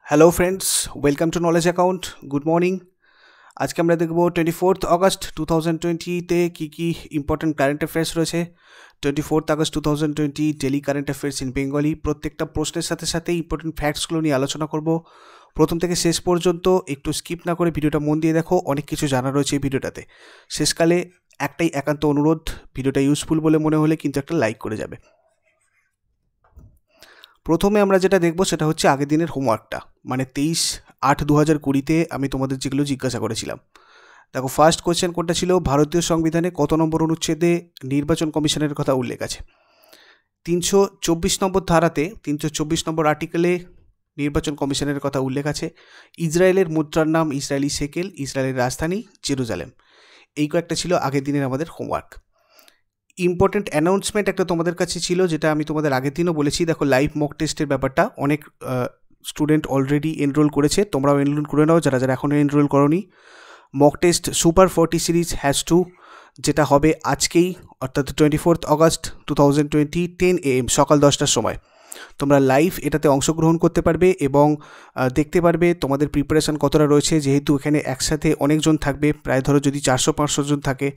Hello friends, welcome to knowledge account. Good morning. আজকে আমরা দেখব 24 আগস্ট 2020-তে কী কী ইম্পর্টেন্ট কারেন্ট অ্যাফেয়ার্স রয়েছে। 24 August 2020 daily current affairs in Bengali. প্রত্যেকটা প্রশ্নের সাথে সাথে ইম্পর্টেন্ট ফ্যাক্টসগুলো নিয়ে আলোচনা করব। প্রথম থেকে শেষ পর্যন্ত একটু স্কিপ না করে ভিডিওটা মন দিয়ে দেখো, অনেক কিছু জানা রয়েছে এই ভিডিওটাতে। শেষকালে একটাই একান্ত অনুরোধ, ভিডিওটা ইউজফুল বলে মনে হলে কিন্তু একটা লাইক করে যাবে। প্রথমে আমরা যেটা দেখব সেটা হচ্ছে আগের দিনের হোমওয়ার্কটা, মানে 23/8/2020-তে আমি তোমাদের যেগুলো জিজ্ঞাসা করেছিলাম। দেখো, ফার্স্ট কোয়েশ্চেন কোনটা ছিল? ভারতীয় সংবিধানে কত নম্বর অনুচ্ছেদে নির্বাচন কমিশনের কথা উল্লেখ আছে? 324 নম্বর ধারাতে 324 নম্বর আর্টিকেলে নির্বাচন কমিশনের কথা উল্লেখ আছে। ইসরায়েলের মুদ্রার নাম ইসরায়েলি শেকেল, ইসরায়েলের রাজধানী জেরুজালেম। এই কয়েকটা ছিল আগের দিনের আমাদের হোমওয়ার্ক। ইম্পর্টেন্ট অ্যানাউন্সমেন্ট একটা তোমাদের কাছে ছিল, যেটা আমি তোমাদের আগের দিনও বলেছি। দেখো, লাইভ মক টেস্টের ব্যাপারটা অনেক স্টুডেন্ট অলরেডি এনরোল করেছে, তোমরাও এনরোল করে নাও যারা যারা এখনও এনরোল করোনি। মক টেস্ট সুপার 40 সিরিজ #2, যেটা হবে আজকেই, অর্থাৎ 24 আগস্ট 2020 10 AM সকাল 10টার সময়। তোমরা লাইভ এটাতে অংশগ্রহণ করতে পারবে এবং দেখতে পারবে তোমাদের প্রিপারেশান কতটা রয়েছে। যেহেতু এখানে একসাথে অনেকজন থাকবে, প্রায় ধরো যদি 400-500 জন থাকে,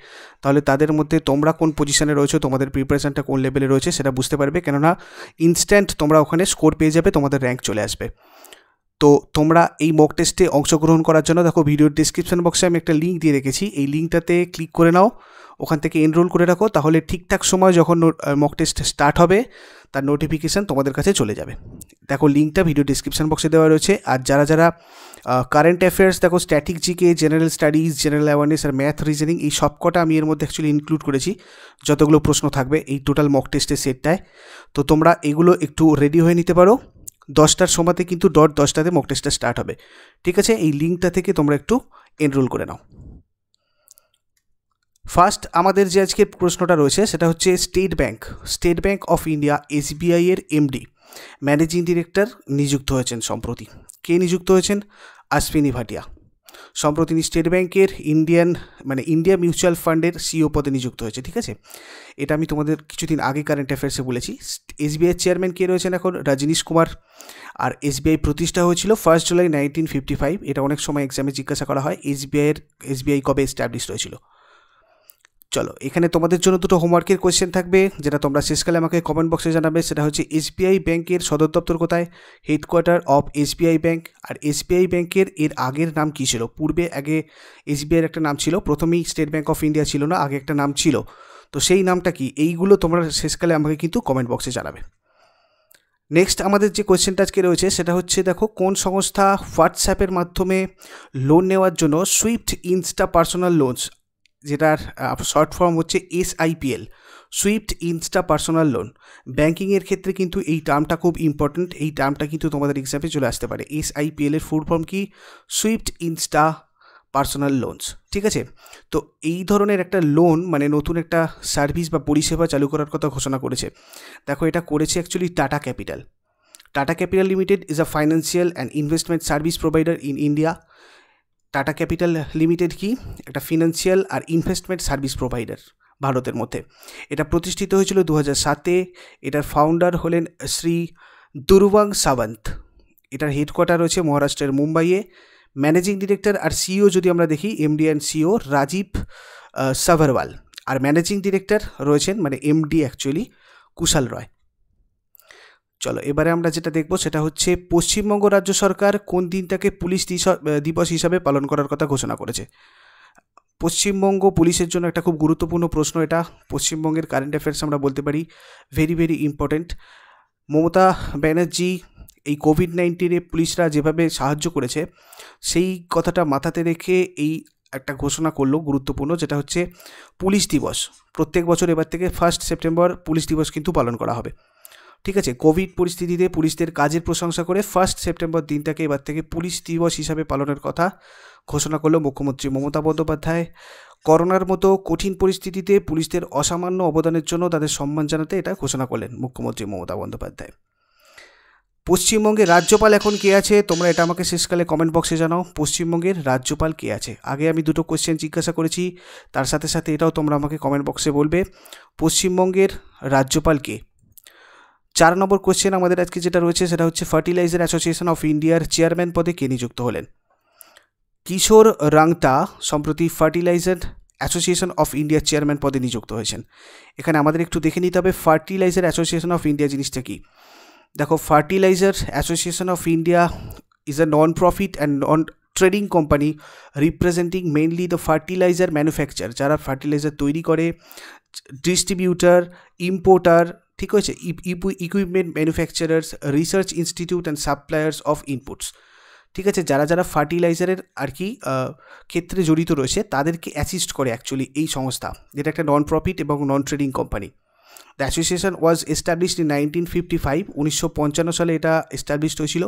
তাহলে তাদের মধ্যে তোমরা কোন পজিশানে রয়েছো, তোমাদের প্রিপারেশানটা কোন লেভেলে রয়েছে সেটা বুঝতে পারবে। কেননা ইনস্ট্যান্ট তোমরা ওখানে স্কোর পেয়ে যাবে, তোমাদের র্যাঙ্ক চলে আসবে। তো তোমরা এই মক টেস্টে অংশগ্রহণ করার জন্য দেখো, ভিডিওর ডিসক্রিপশন বক্সে আমি একটা লিঙ্ক দিয়ে রেখেছি, এই লিঙ্কটাতে ক্লিক করে নাও, ওখান থেকে এনরোল করে রাখো। তাহলে ঠিকঠাক সময় যখন মক টেস্ট স্টার্ট হবে তার নোটিফিকেশান তোমাদের কাছে চলে যাবে। দেখো, লিঙ্কটা ভিডিও ডিসক্রিপশন বক্সে দেওয়া রয়েছে। আর যারা যারা কারেন্ট অ্যাফেয়ার্স, দেখো static GK, general studies, general awareness আর ম্যাথ রিজনিং, এই সবকটা আমি এর মধ্যে অ্যাকচুয়ালি ইনক্লুড করেছি, যতগুলো প্রশ্ন থাকবে এই টোটাল মক টেস্টের সেটটায়। তো তোমরা এগুলো একটু রেডি হয়ে নিতে পারো। 10টার সময়তে কিন্তু 10টাতে মক টেস্টটা স্টার্ট হবে, ঠিক আছে? এই লিঙ্কটা থেকে তোমরা একটু এনরোল করে নাও। ফার্স্ট আমাদের যে আজকের প্রশ্নটা রয়েছে সেটা হচ্ছে state bank of India SBI এর MD, ম্যানেজিং ডিরেক্টর নিযুক্ত হয়েছেন সম্প্রতি। কে নিযুক্ত হয়েছেন? অশ্বিনী ভাটিয়া। সম্প্রতি স্টেট ব্যাঙ্কের ইন্ডিয়া মিউচুয়াল ফান্ডের CEO পদে নিযুক্ত হয়েছে, ঠিক আছে? এটা আমি তোমাদের কিছুদিন আগে কারেন্ট অ্যাফেয়ার্সে বলেছি। SBI চেয়ারম্যান কে রয়েছেন এখন? রজনীশ কুমার। আর SBI প্রতিষ্ঠা হয়েছিল 1 জুলাই 1955। এটা অনেক সময় এক্সামে জিজ্ঞাসা করা হয়, SBI কবে এস্টাবলিশ হয়েছিল। চলো, এখানে তোমাদের জন্য দুটো হোমওয়ার্কের কোয়েশ্চেন থাকবে, যেটা তোমরা শেষকালে আমাকে কমেন্ট বক্সে জানাবে। সেটা হচ্ছে SBI ব্যাংকের সদর দপ্তর কোথায়? Headquarter of SBI bank. আর SBI ব্যাংকের এর আগের নাম কী ছিল? পূর্বে আগে SBI-এর একটা নাম ছিল, প্রথমেই স্টেট ব্যাংক অফ ইন্ডিয়া ছিল না, আগে একটা নাম ছিল। তো সেই নামটা কি? এইগুলো তোমরা শেষকালে আমাকে কিন্তু কমেন্ট বক্সে জানাবে। নেক্সট আমাদের যে কোয়েশ্চেনটা আজকে রয়েছে সেটা হচ্ছে, দেখো, কোন সংস্থা হোয়াটসঅ্যাপের মাধ্যমে লোন নেওয়ার জন্য সুইফট ইনস্টা পার্সোনাল লোনস, যেটার শর্ট ফর্ম হচ্ছে SIPL, Swift Insta personal loan. ব্যাঙ্কিংয়ের ক্ষেত্রে কিন্তু এই টার্মটা খুব ইম্পর্টেন্ট, এই টার্মটা কিন্তু তোমাদের এক্সামে চলে আসতে পারে। SIPL এর ফুল ফর্ম কি? সুইফট ইনস্টা পার্সোনাল লোনস, ঠিক আছে? তো এই ধরনের একটা লোন, মানে নতুন একটা সার্ভিস বা পরিষেবা চালু করার কথা ঘোষণা করেছে। দেখো, এটা করেছে actually tata capital. Tata capital limited is a financial and investment service provider in India. Tata capital limited কি? একটা ফিনান্সিয়াল আর ইনভেস্টমেন্ট সার্ভিস প্রোভাইডার ভারতের মধ্যে। এটা প্রতিষ্ঠিত হয়েছিল 2007-এ। এটার ফাউন্ডার হলেন শ্রী দুর্বাং সাবন্ত। এটার হেডকোয়ার্টার রয়েছে মহারাষ্ট্রের মুম্বাইয়ে। ম্যানেজিং ডিরেক্টর আর CEO যদি আমরা দেখি, MD and CEO Rajiv Sabharwal. আর ম্যানেজিং ডিরেক্টর রয়েছেন, মানে MD অ্যাকচুয়ালি, কুশাল রয়। চলো, এবারে আমরা যেটা দেখব সেটা হচ্ছে, পশ্চিমবঙ্গ রাজ্য সরকার কোন দিনটাকে পুলিশ দিবস হিসাবে পালন করার কথা ঘোষণা করেছে? পশ্চিমবঙ্গ পুলিশের জন্য একটা খুব গুরুত্বপূর্ণ প্রশ্ন এটা। পশ্চিমবঙ্গের কারেন্ট অ্যাফেয়ার্স আমরা বলতে পারি, very very important. Mamata Banerjee এই কোভিড-19-এ পুলিশরা যেভাবে সাহায্য করেছে, সেই কথাটা মাথাতে রেখে এই একটা ঘোষণা করলো গুরুত্বপূর্ণ, যেটা হচ্ছে পুলিশ দিবস। প্রত্যেক বছর এবার থেকে 1 সেপ্টেম্বর পুলিশ দিবস কিন্তু পালন করা হবে, ঠিক আছে? কোভিড পরিস্থিতিতে পুলিশদের কাজের প্রশংসা করে 1 সেপ্টেম্বর দিনটাকে এবার থেকে পুলিশ দিবস হিসাবে পালনের কথা ঘোষণা করলো মুখ্যমন্ত্রী মমতা বন্দ্যোপাধ্যায়। করোনার মতো কঠিন পরিস্থিতিতে পুলিশদের অসামান্য অবদানের জন্য তাদের সম্মান জানাতে এটা ঘোষণা করলেন মুখ্যমন্ত্রী মমতা বন্দ্যোপাধ্যায়। পশ্চিমবঙ্গের রাজ্যপাল এখন কে আছে? তোমরা এটা আমাকে শেষকালে কমেন্ট বক্সে জানাও, পশ্চিমবঙ্গের রাজ্যপাল কে আছে? আগে আমি দুটো কোয়েশ্চেন জিজ্ঞাসা করেছি, তার সাথে সাথে এটাও তোমরা আমাকে কমেন্ট বক্সে বলবে, পশ্চিমবঙ্গের রাজ্যপাল কে? 4 নম্বর কোয়েশ্চেন আমাদের আজকে যেটা রয়েছে সেটা হচ্ছে ফার্টিলাইজার অ্যাসোসিয়েশন অফ ইন্ডিয়ার চেয়ারম্যান পদে কে নিযুক্ত হলেন? কিশোর রাংটা সম্প্রতি ফার্টিলাইজার অ্যাসোসিয়েশন অফ ইন্ডিয়ার চেয়ারম্যান পদে নিযুক্ত হয়েছেন। এখানে আমাদের একটু দেখে নিতে হবে ফার্টিলাইজার অ্যাসোসিয়েশন অফ ইন্ডিয়া জিনিসটা কি। দেখো, fertiliser association of India is a non-profit and non-trading company representing mainly the fertilizer manufacturer, যারা ফার্টিলাইজার তৈরি করে, ডিস্ট্রিবিউটার, ইম্পোর্টার, ঠিক আছে, equipment manufacturers, research institute and suppliers of inputs, ঠিক আছে, যারা যারা ফার্টিলাইজারের আর কি ক্ষেত্রে জড়িত রয়েছে তাদেরকে অ্যাসিস্ট করে অ্যাকচুয়ালি এই সংস্থা, যেটা একটা নন প্রফিট এবং নন trading company. The association was established in 1955, 1955 সালে এটা এস্টাবলিশড হয়েছিল,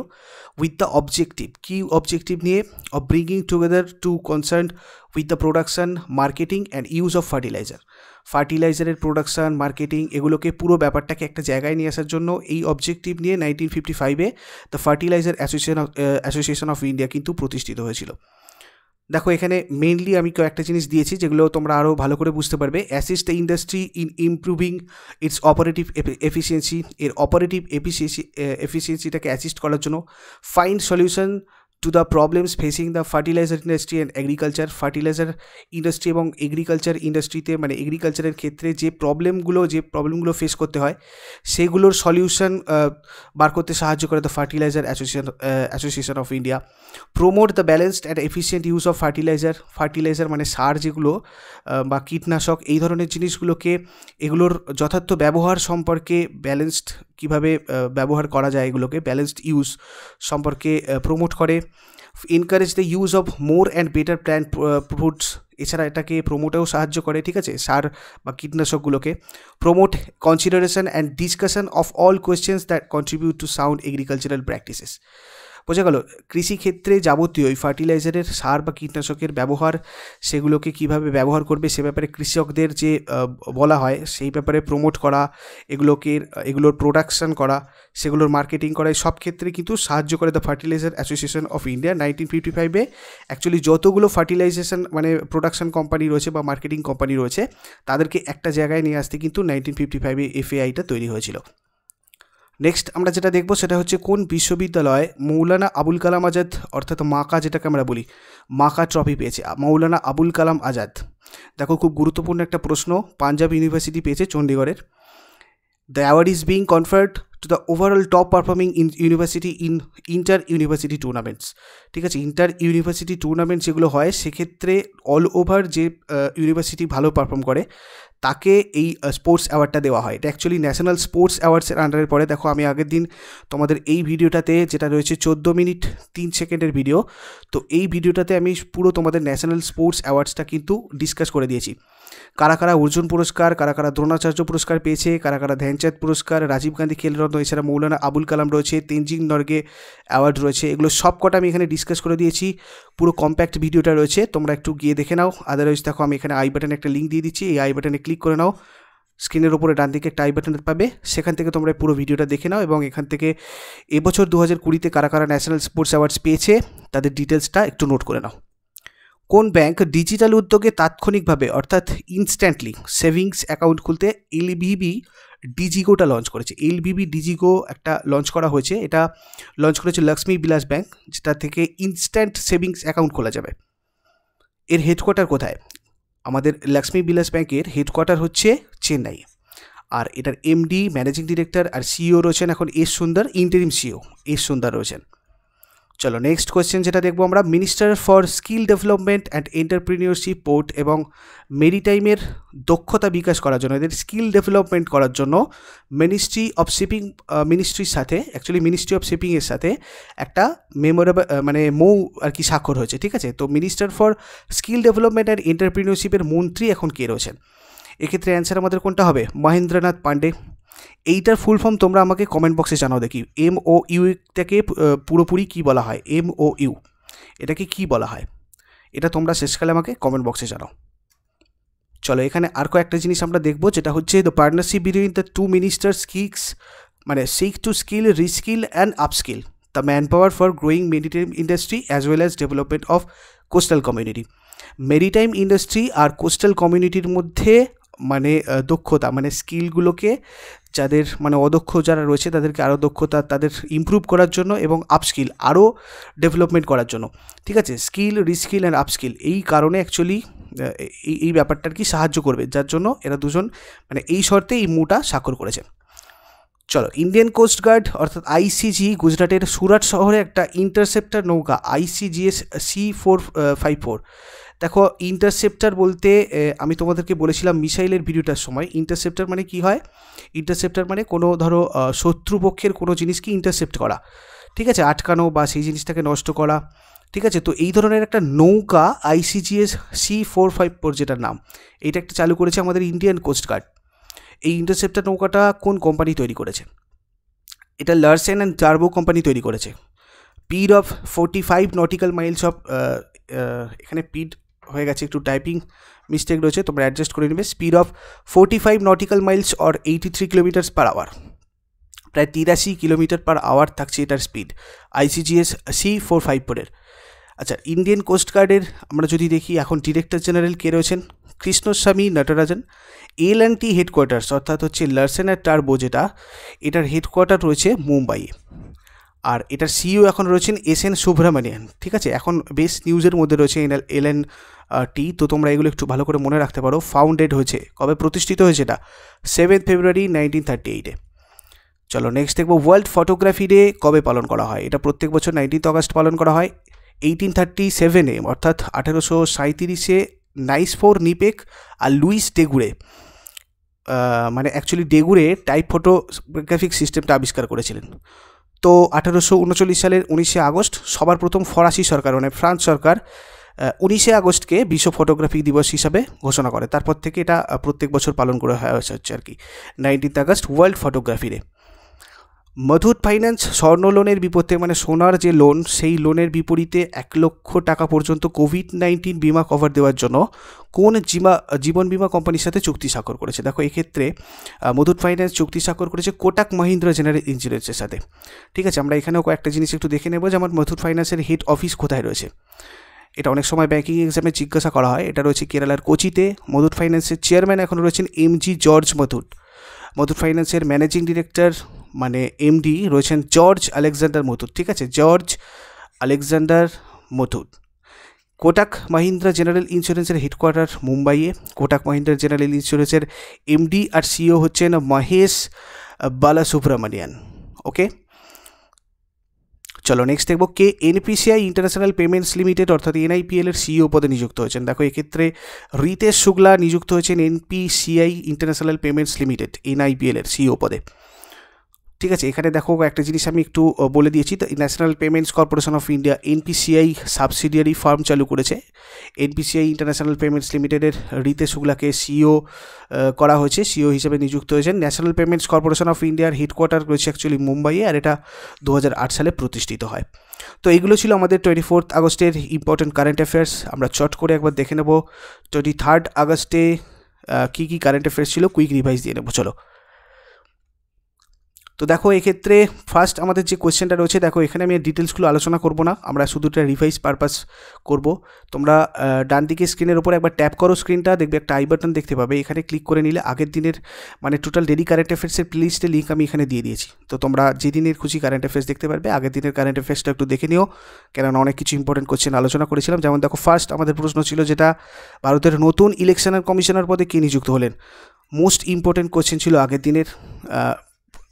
উইথ দ্য অবজেক্টিভ, কি অবজেক্টিভ নিয়ে, of bringing together two concern with the production, marketing and use of fertiliser. ফার্টিলাইজারের প্রোডাকশান, মার্কেটিং, এগুলোকে পুরো ব্যাপারটাকে একটা জায়গায় নিয়ে আসার জন্য এই অবজেক্টিভ নিয়ে 1955-এ the fertilizer association of India কিন্তু প্রতিষ্ঠিত হয়েছিল। দেখো, এখানে মেইনলি আমি কয়েকটা জিনিস দিয়েছি যেগুলো তোমরা আরও ভালো করে বুঝতে পারবে। Assist the industry in improving it's operative efficiency, এর অপারেটিভ এফিসিয়েন্সিটাকে অ্যাসিস্ট করার জন্য। Find solution to the problems facing the fertiliser industry and agriculture. Fertiliser industry এবং এগ্রিকালচার ইন্ডাস্ট্রিতে, মানে এগ্রিকালচারের ক্ষেত্রে যে প্রবলেমগুলো ফেস করতে হয় সেগুলোর সলিউশন বার করতে সাহায্য করে the fertilizer association of India. Promote the balanced and efficient use of fertiliser মানে সার যেগুলো বা কীটনাশক, এই ধরনের জিনিসগুলোকে, এগুলোর যথার্থ ব্যবহার সম্পর্কে, ব্যালেন্সড কীভাবে ব্যবহার করা যায়, এগুলোকে ব্যালেন্সড ইউজ সম্পর্কে প্রমোট করে। Encourage the use of more and better plant foods, এছাড়া এটাকে প্রমোটেও সাহায্য করে, ঠিক আছে, সার বা কীটনাশকগুলোকে। Promote consideration and discussion of all questions that contribute to sound agricultural practices. বোঝা গেল, কৃষিক্ষেত্রে যাবতীয় ওই ফার্টিলাইজারের, সার বা কীটনাশকের ব্যবহার, সেগুলোকে কিভাবে ব্যবহার করবে সে ব্যাপারে কৃষকদের যে বলা হয় সেই ব্যাপারে প্রমোট করা, এগুলোর প্রোডাকশান করা, সেগুলোর মার্কেটিং করা, সব ক্ষেত্রে কিন্তু সাহায্য করে the fertilizer association of India. 1955-এ অ্যাকচুয়ালি যতগুলো ফার্টিলাইজেশন মানে প্রোডাকশান কোম্পানি রয়েছে বা মার্কেটিং কোম্পানি রয়েছে তাদেরকে একটা জায়গায় নিয়ে আসতে কিন্তু 1955-এ এফএআইটা তৈরি হয়েছিল। নেক্সট আমরা যেটা দেখব সেটা হচ্ছে কোন বিশ্ববিদ্যালয় মৌলানা আবুল কালাম আজাদ, অর্থাৎ মাকা যেটাকে আমরা বলি, মাকা ট্রফি পেয়েছে মৌলানা আবুল কালাম আজাদ। দেখো, খুব গুরুত্বপূর্ণ একটা প্রশ্ন, পাঞ্জাব ইউনিভার্সিটি পেয়েছে চণ্ডীগড়ের। The award is being conferred to the overall top performing university in inter university tournaments, ঠিক আছে, ইন্টার ইউনিভার্সিটি টুর্নামেন্ট যেগুলো হয় সেক্ষেত্রে অল ওভার যে ইউনিভার্সিটি ভালো পারফর্ম করে তাকে এই স্পোর্টস অ্যাওয়ার্ডটা দেওয়া হয়। এটা অ্যাকচুয়ালি ন্যাশনাল স্পোর্টস অ্যাওয়ার্ডসের আন্ডারে পড়ে। দেখো, আমি আগের দিন তোমাদের এই ভিডিওটাতে, যেটা রয়েছে 14 মিনিট 3 সেকেন্ডের ভিডিও, তো এই ভিডিওটাতে আমি পুরো তোমাদের ন্যাশনাল স্পোর্টস অ্যাওয়ার্ডসটা কিন্তু ডিসকাস করে দিয়েছি। কারা কারা অর্জুন পুরস্কার, কারা কারা দ্রোণাচার্য পুরস্কার পেয়েছে, কারা কারা ধ্যানচাঁদ পুরস্কার, রাজীব গান্ধী খেলরত্ন, এছাড়া মৌলানা আবুল কালাম রয়েছে, তেনজিং নরগে অ্যাওয়ার্ড রয়েছে, এগুলো সব কটা আমি এখানে ডিসকাস করে দিয়েছি। পুরো কম্প্যাক্ট ভিডিওটা রয়েছে, তোমরা একটু গিয়ে দেখে নাও। আদারওয়াইজ দেখো, আমি এখানে আই বাটনে একটা লিঙ্ক দিয়ে দিচ্ছি, এই আই বাটনে ক্লিক করে নাও, স্ক্রিনের ওপরে ডান দিকে একটা আই বাটন পাবে, সেখান থেকে তোমরা পুরো ভিডিওটা দেখে নাও এবং এখান থেকে এবছর 2020-তে কারা কারা ন্যাশনাল স্পোর্টস অ্যাওয়ার্ডস পেয়েছে তাদের ডিটেলসটা একটু নোট করে নাও। কোন ব্যাংক ডিজিটাল উদ্যোগে তাৎক্ষণিকভাবে, অর্থাৎ ইনস্ট্যান্টলি সেভিংস অ্যাকাউন্ট খুলতে এলবিবি ডিজিগোটা লঞ্চ করেছে? এলবিবি ডিজিগো একটা লঞ্চ করা হয়েছে, এটা লঞ্চ করেছে লক্ষ্মী বিলাস ব্যাংক, যেটা থেকে ইনস্ট্যান্ট সেভিংস অ্যাকাউন্ট খোলা যাবে। এর হেডকোয়ার্টার কোথায়? আমাদের লক্ষ্মী বিলাস ব্যাংকের হেডকোয়ার্টার হচ্ছে চেন্নাই, আর এটার এমডি, ম্যানেজিং ডিরেক্টর আর সিইও রয়েছেন এখন এস সুন্দর, ইন্টারিম সিইও এস সুন্দর রয়েছেন। চলো নেক্সট কোয়েশ্চেন যেটা দেখবো আমরা, minister for skill development and entrepreneurship, port এবং মেরিটাইমের দক্ষতা বিকাশ করার জন্য, এদের স্কিল ডেভেলপমেন্ট করার জন্য মিনিস্ট্রি অফ শিপিং মিনিস্ট্রির সাথে, অ্যাকচুয়ালি মিনিস্ট্রি অফ শিপিংয়ের সাথে একটা মেমোরেবল মানে আর কি স্বাক্ষর হয়েছে, ঠিক আছে। তো minister for skill development and এন্টারপ্রিনিয়রশিপের মন্ত্রী এখন কে রয়েছেন? এক্ষেত্রে অ্যান্সার আমাদের কোনটা হবে? মহেন্দ্রনাথ পান্ডে। এইটার ফুল ফর্ম তোমরা আমাকে কমেন্ট বক্সে জানাও দেখি, MOU-টাকে পুরোপুরি কী বলা হয়? MOU এটাকে কী বলা হয়? এটা তোমরা শেষকালে আমাকে কমেন্ট বক্সে জানাও। চলো এখানে আর কয়েকটা জিনিস আমরা দেখবো, যেটা হচ্ছে the partnership between the two ministers seek to skill, reskill and upskill the manpower for growing maritime industry as well as development of coastal community. Maritime industry আর কোস্টাল কমিউনিটির মধ্যে মানে দক্ষতা, মানে স্কিলগুলোকে যাদের মানে অদক্ষ যারা রয়েছে তাদেরকে আরও দক্ষতা তাদের ইমপ্রুভ করার জন্য এবং আপস্কিল আরও ডেভেলপমেন্ট করার জন্য, ঠিক আছে, স্কিল রিস্কিল অ্যান্ড আপস্কিল, এই কারণে অ্যাকচুয়ালি এই ব্যাপারটা আর কি সাহায্য করবে, যার জন্য এরা দুজন মানে এই শর্তে এই মুটা স্বাক্ষর করেছে। চলো, ইন্ডিয়ান কোস্ট গার্ড অর্থাৎ আইসিজি গুজরাটের সুরাট শহরে একটা ইন্টারসেপ্টার নৌকা ICGS C454, দেখো ইন্টারসেপ্টার বলতে আমি তোমাদেরকে বলেছিলাম মিসাইলের ভিডিওটার সময়, ইন্টারসেপ্টার মানে কি হয়, ইন্টারসেপ্টার মানে কোনো ধরো শত্রুপক্ষের কোনো জিনিসকে ইন্টারসেপ্ট করা, ঠিক আছে, আটকানো বা সেই জিনিসটাকে নষ্ট করা, ঠিক আছে। তো এই ধরনের একটা নৌকা ICGS C454 যেটার নাম, এটা একটা চালু করেছে আমাদের ইন্ডিয়ান কোস্ট গার্ড। এই ইন্টারসেপ্টার নৌকাটা কোন কোম্পানি তৈরি করেছে? এটা লার্সেন অ্যান্ড টার্বো কোম্পানি তৈরি করেছে। Speed of 45 nautical Miles of, এখানে স্পিড হয়ে গেছে, একটু টাইপিং মিস্টেক রয়েছে, তোমরা অ্যাডজাস্ট করে নেবে। Speed of 45 nautical miles or 83 kilometres per hour, প্রায় 83 কিলোমিটার পার আওয়ার থাকছে এটার স্পিড ICGS C454-এর। আচ্ছা, ইন্ডিয়ান কোস্ট গার্ডের আমরা যদি দেখি এখন ডিরেক্টর জেনারেল কে রয়েছেন? কৃষ্ণস্বামী নটরাজন। L&T হেডকোয়ার্টার্স অর্থাৎ হচ্ছে লার্সেন অ্যান্ড টার্বো যেটা, এটার হেডকোয়ার্টার রয়েছে মুম্বাইয়ে, আর এটার সিইও এখন রয়েছেন SN সুব্রমণিয়ান, ঠিক আছে। এখন বেশ নিউজের মধ্যে রয়েছে L&T, তো তোমরা এগুলো একটু ভালো করে মনে রাখতে পারো। ফাউন্ডেড হয়েছে কবে, প্রতিষ্ঠিত হয়েছে এটা 7 ফেব্রুয়ারি 1938-এ। চলো নেক্সট দেখবো, ওয়ার্ল্ড ফটোগ্রাফি ডে কবে পালন করা হয়? এটা প্রত্যেক বছর 19 অগস্ট পালন করা হয়। 1837-এ অর্থাৎ 1837-এ নাইসফোর নিপেক আর লুইস ডেগুরে, মানে অ্যাকচুয়ালি ডেগুরে টাইপ ফটোগ্রাফিক সিস্টেমটা আবিষ্কার করেছিলেন। তো 1839 সালের 19শে আগস্ট সবার প্রথম ফরাসি সরকার মানে ফ্রান্স সরকার 19শে আগস্টকে বিশ্ব ফটোগ্রাফি দিবস হিসাবে ঘোষণা করে। তারপর থেকে এটা প্রত্যেক বছর পালন করা হচ্ছে আর কি 19 August world photography day. Muthoot finance স্বর্ণ লোনের বিপরীতে মানে সোনার যে লোন, সেই লোনের বিপরীতে 1 লক্ষ টাকা পর্যন্ত কোভিড-19 বিমা কভার দেওয়ার জন্য কোন জীবন বিমা কোম্পানির সাথে চুক্তি স্বাক্ষর করেছে? দেখো এক্ষেত্রে মুথুট ফাইন্যান্স চুক্তি স্বাক্ষর করেছে কোটাক মহিন্দ্রা জেনারেল ইন্স্যুরেন্সের সাথে, ঠিক আছে। আমরা এখানেও কয়েকটা জিনিস একটু দেখে নেব, যেমন মুথুট ফাইন্যান্সের হেড অফিস কোথায় রয়েছে। এটা অনেক সময় ব্যাঙ্কিং এক্সামে জিজ্ঞাসা করা হয়। এটা রয়েছে কেরালার কোচিতে। মুথুট ফাইন্যান্সের চেয়ারম্যান এখন রয়েছেন MG জর্জ মুথুট। মুথুট ফাইন্যান্সের ম্যানেজিং ডিরেক্টর মানে MD রয়েছেন জর্জ আলেকজান্ডার মুথুট, ঠিক আছে, George Alexander Muthoot. Kotak Mahindra general ইন্স্যুরেন্সের হেডকোয়ার্টার মুম্বাইয়ে। কোটাক মহিন্দ্রা জেনারেল ইন্স্যুরেন্সের MD আর CEO হচ্ছেন মহেশ বালাসুব্রমণিয়ান। ওকে, চলো নেক্সট দেখবো, কে NPCI ইন্টারন্যাশনাল পেমেন্টস লিমিটেড অর্থাৎ NIPL এর CEO পদে নিযুক্ত হয়েছেন? দেখো এক্ষেত্রে রিতেশ শুক্লা নিযুক্ত হয়েছেন NPCI international payments limited NIPL এর CEO পদে, ঠিক আছে। এখানে দেখো একটা জিনিস আমি একটু বলে দিয়েছি, national payments corporation of India NPCI subsidiary farm চালু করেছে। NPCI ইন্টারন্যাশনাল পেমেন্টস লিমিটেডের রিতেশ শুক্লাকে CEO করা হয়েছে, CEO হিসেবে নিযুক্ত হয়েছেন। ন্যাশনাল পেমেন্টস কর্পোরেশন অফ ইন্ডিয়ার হেডকোয়ার্টার রয়েছে অ্যাকচুয়ালি মুম্বাইয়ে, আর এটা 2008 সালে প্রতিষ্ঠিত হয়। তো এইগুলো ছিল আমাদের 24 আগস্টের ইম্পর্টেন্ট কারেন্ট অ্যাফেয়ার্স। আমরা চট করে একবার দেখে নেব 23 আগস্টে কী কী কারেন্ট অ্যাফেয়ার্স ছিল, কুইক রিভাইজ দিয়ে নেব। চলো, তো দেখো এক্ষেত্রে ফার্স্ট আমাদের যে কোয়েশ্চেনটা রয়েছে, দেখো এখানে আমি ডিটেলসগুলো আলোচনা করব না, আমরা শুধু একটা রিভাইজ পারপাস করব। তোমরা ডান দিকে স্ক্রিনের উপর একবার ট্যাপ করো, স্ক্রিনটা দেখবে একটা আই বাটন দেখতে পাবে, এখানে ক্লিক করে নিলে আগের দিনের মানে টোটাল ডেলি কারেন্ট অ্যাফেয়ার্সের প্লেলিস্টের লিঙ্ক আমি এখানে দিয়ে দিয়েছি। তো তোমরা যেদিনের খুশি কারেন্ট অ্যাফেয়ার্স দেখতে পারবে, আগের দিনের কারেন্ট অ্যাফেয়ার্সটা একটু দেখে নিও, কেননা অনেক কিছু ইম্পর্টেন্ট কোয়েশ্চেন আলোচনা করেছিলাম। যেমন দেখো ফার্স্ট আমাদের প্রশ্ন ছিল যেটা, ভারতের নতুন ইলেকশনের কমিশনার পদে কে নিযুক্ত হলেন? মোস্ট ইম্পর্টেন্ট কোয়েশ্চেন ছিল আগের দিনের,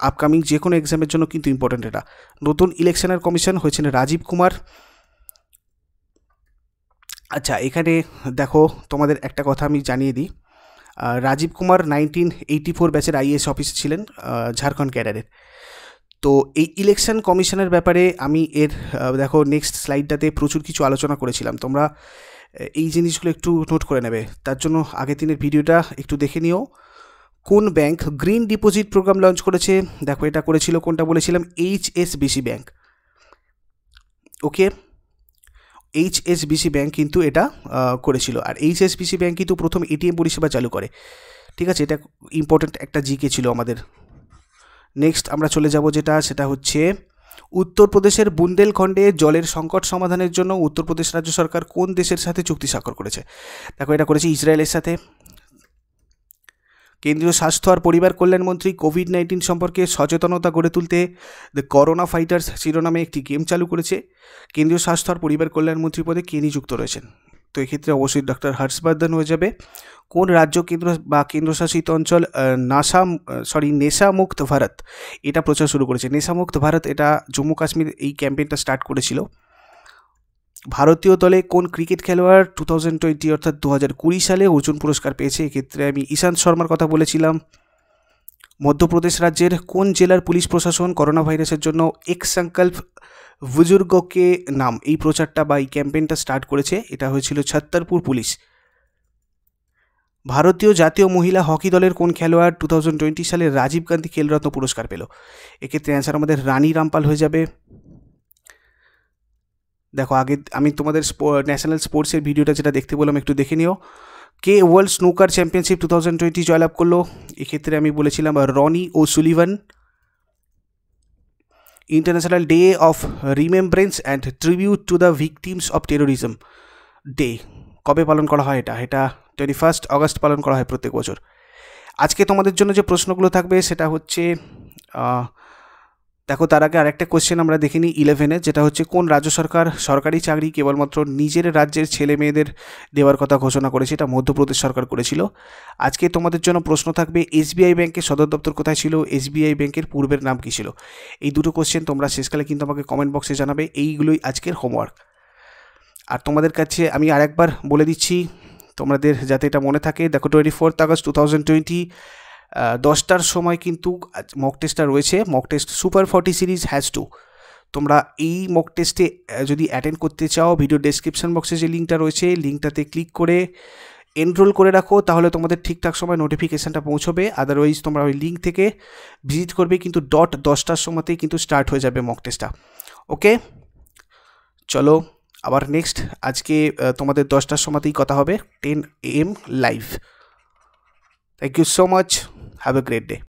আপকামিং যে কোনো এক্সামের জন্য কিন্তু ইম্পর্টেন্ট। এটা নতুন ইলেকশনের কমিশন হয়েছেন রাজীব কুমার। আচ্ছা, এখানে দেখো তোমাদের একটা কথা আমি জানিয়ে দিই, রাজীব কুমার 1984 ব্যাচের IAS অফিসার ছিলেন, ঝাড়খণ্ড ক্যাডারের। তো এই ইলেকশন কমিশনের ব্যাপারে আমি দেখো নেক্সট স্লাইডটাতে প্রচুর কিছু আলোচনা করেছিলাম, তোমরা এই জিনিসগুলো একটু নোট করে নেবে, তার জন্য আগের দিনের ভিডিওটা একটু দেখে নিও। কোন bank green deposit program launch করেছে? দেখো এটা করেছিল কোনটা বলেছিলাম, HSBC bank. Okay, HSBC bank কিন্তু এটা করেছিল, আর HSBC ব্যাংক কিন্তু প্রথম ATM পরিষেবা চালু করে, ঠিক আছে। এটা ইম্পর্টেন্ট একটা জিকে ছিল আমাদের। নেক্সট আমরা চলে যাব সেটা হচ্ছে উত্তরপ্রদেশের বুন্দেলখণ্ডে জলের সংকট সমাধানের জন্য উত্তরপ্রদেশ রাজ্য সরকার কোন দেশের সাথে চুক্তি স্বাক্ষর করেছে? দেখো এটা করেছে ইসরায়েলের সাথে। কেন্দ্রীয় স্বাস্থ্য আর পরিবার কল্যাণমন্ত্রী কোভিড-19 সম্পর্কে সচেতনতা গড়ে তুলতে দ্য করোনা ফাইটার্স শিরোনামে একটি গেম চালু করেছে। কেন্দ্রীয় স্বাস্থ্য আর পরিবার কল্যাণমন্ত্রী পদে কে নিযুক্ত রয়েছেন? তো এক্ষেত্রে অবশ্যই ডক্টর হর্ষবর্ধন হয়ে যাবে। কোন রাজ্য কেন্দ্র বা কেন্দ্রশাসিত অঞ্চল নেশামুক্ত ভারত এটা প্রচার শুরু করেছে? নেশামুক্ত ভারত এটা জম্মু কাশ্মীর এই ক্যাম্পেইনটা স্টার্ট করেছিল। ভারতীয় দলে কোন ক্রিকেট খেলোয়াড় 2020 অর্থাৎ 2020 সালে অর্জুন পুরস্কার পেয়েছে? এক্ষেত্রে আমি ঈশান্ত শর্মার কথা বলেছিলাম। মধ্যপ্রদেশ রাজ্যের কোন জেলার পুলিশ প্রশাসন করোনা ভাইরাসের জন্য এক সংকল্প বুজুর্গকে নাম এই প্রচারটা বা এই ক্যাম্পেইনটা স্টার্ট করেছে? এটা হয়েছিল ছত্তরপুর পুলিশ। ভারতীয় জাতীয় মহিলা হকি দলের কোন খেলোয়াড় 2020 সালে রাজীব গান্ধী খেলরত্ন পুরস্কার পেল? এক্ষেত্রে অ্যান্সার আমাদের রানী রামপাল হয়ে যাবে। দেখো, আগে আমি তোমাদের ন্যাশনাল স্পোর্টসের ভিডিওটা যেটা দেখতে বললাম একটু দেখে নিও। কে ওয়ার্ল্ড স্নুকার চ্যাম্পিয়নশিপ 2020 জয়লাভ করলো? এক্ষেত্রে আমি বলেছিলাম Ronnie O'Sullivan. International day of remembrance and tribute to the victims of terrorism day কবে পালন করা হয়? এটা 21 অগস্ট পালন করা হয় প্রত্যেক বছর। আজকে তোমাদের জন্য যে প্রশ্নগুলো থাকবে সেটা হচ্ছে দেখো, তার আগে আরেকটা কোশ্চেন আমরা দেখে নিই 11-এ, যেটা হচ্ছে কোন রাজ্য সরকার সরকারি চাকরি কেবলমাত্র নিজের রাজ্যের ছেলে মেয়েদের দেওয়ার কথা ঘোষণা করেছে? এটা মধ্যপ্রদেশ সরকার করেছিল। আজকে তোমাদের জন্য প্রশ্ন থাকবে এসবিআই ব্যাংকের সদর দপ্তর কোথায় ছিল? এসবিআই ব্যাংকের পূর্বের নাম কী ছিল? এই দুটো কোশ্চেন তোমরা শেষকালে কিন্তু আমাকে কমেন্ট বক্সে জানাবে। এইগুলোই আজকের হোমওয়ার্ক। আর তোমাদের কাছে আমি আরেকবার বলে দিচ্ছি তোমাদের যাতে এটা মনে থাকে। দেখো, 24 আগস্ট 2020 10টার সময় কিন্তু মক টেস্টটা রয়েছে। Mock test super 40 series #2। তোমরা এই মক টেস্টে যদি অ্যাটেন্ড করতে চাও, ভিডিও ডেসক্রিপশন বক্সে যে লিঙ্কটা রয়েছে লিঙ্কটাতে ক্লিক করে এনরোল করে রাখো, তাহলে তোমাদের ঠিকঠাক সময় নোটিফিকেশানটা পৌঁছবে। আদারওয়াইজ তোমরা ওই লিঙ্ক থেকে ভিজিট করবে, কিন্তু 10টার সময়তেই কিন্তু স্টার্ট হয়ে যাবে মক টেস্টটা। ওকে, চলো আবার নেক্সট আজকে তোমাদের 10টার সময়তেই কথা হবে 10 AM live. Thank you so much. Have a great day.